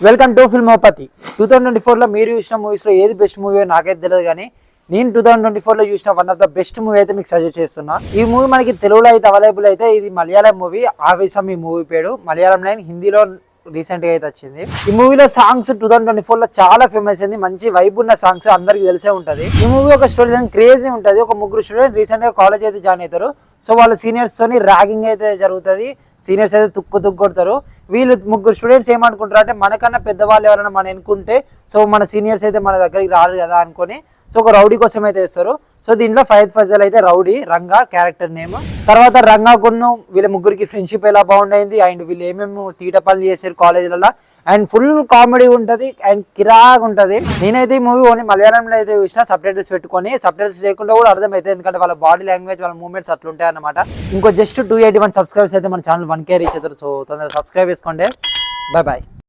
Welcome to ఫిల్మోపతి. 2024లో మీరు చూసిన మూవీస్లో ఏది బెస్ట్ మూవీ నాకైతే తెలియదు, కానీ నేను 2024లో చూసిన one of the best movie అయితే మీకు సజెస్ట్ చేస్తున్నా. ఈ మూవీ మనకి తెలుగులో అయితే అవైలబుల్ అయితే, ఇది మలయాళం మూవీ ఆవేశం. ఈ మూవీ పేరు మలయాళం లైన్, హిందీలో రీసెంట్ గా అయితే వచ్చింది. ఈ మూవీలో సాంగ్స్ 2024లో చాలా ఫేమస్ అయింది. మంచి వైబ్ ఉన్న సాంగ్స్ అందరికి తెలిసే ఉంటది. ఈ మూవీ ఒక స్టోరీ లైన్ క్రేజీ ఉంటది. ఒక ముగ్గురు స్టూడెంట్ రీసెంట్ గా కాలేజ్ అయితే జాయిన్ అవుతారు. సో వాళ్ళ సీనియర్స్ తోని ర్యాగింగ్ అయితే జరుగుతుంది. సీనియర్స్ అయితే తుక్కు కొడతారు. వీళ్ళు ముగ్గురు స్టూడెంట్స్ ఏమనుకుంటారు అంటే, మనకన్నా పెద్దవాళ్ళు ఎవరైనా మనం ఎన్నుకుంటే సో మన సీనియర్స్ అయితే మన దగ్గరికి రారు కదా అనుకొని సో ఒక రౌడీ కోసం అయితే వేస్తారు. సో దీంట్లో ఫయద్ ఫజల్ అయితే రౌడీ, రంగా క్యారెక్టర్ నేమ్. తర్వాత రంగా కొన్ను వీళ్ళ ముగ్గురికి ఫ్రెండ్షిప్ ఎలా బాగుండైంది అండ్ వీళ్ళు ఏమేమి తీట పనులు చేశారు కాలేజీలలో, అండ్ ఫుల్ కామెడీ ఉంటుంది అండ్ కిరాగా ఉంటుంది. నేనైతే ఈ మూవీ ఓన్లీ మలయాళంలో అయితే చూసిన, సబ్ టైటిల్స్ పెట్టుకొని. సబ్ టైటిల్స్ లేకుండా కూడా అర్థమవుతుంది, ఎందుకంటే వాళ్ళ బాడీ లాంగ్వేజ్, వాళ్ళ మూవ్మెంట్స్ అట్లుంటాయి అన్నమాట. ఇంకో జస్ట్ 281 సబ్స్క్రైబర్స్ అయితే మన ఛానల్ 1K రీచ్ అవుతారు. సో తొందరగా సబ్స్క్రైబ్ చేసుకోండి. Bye bye.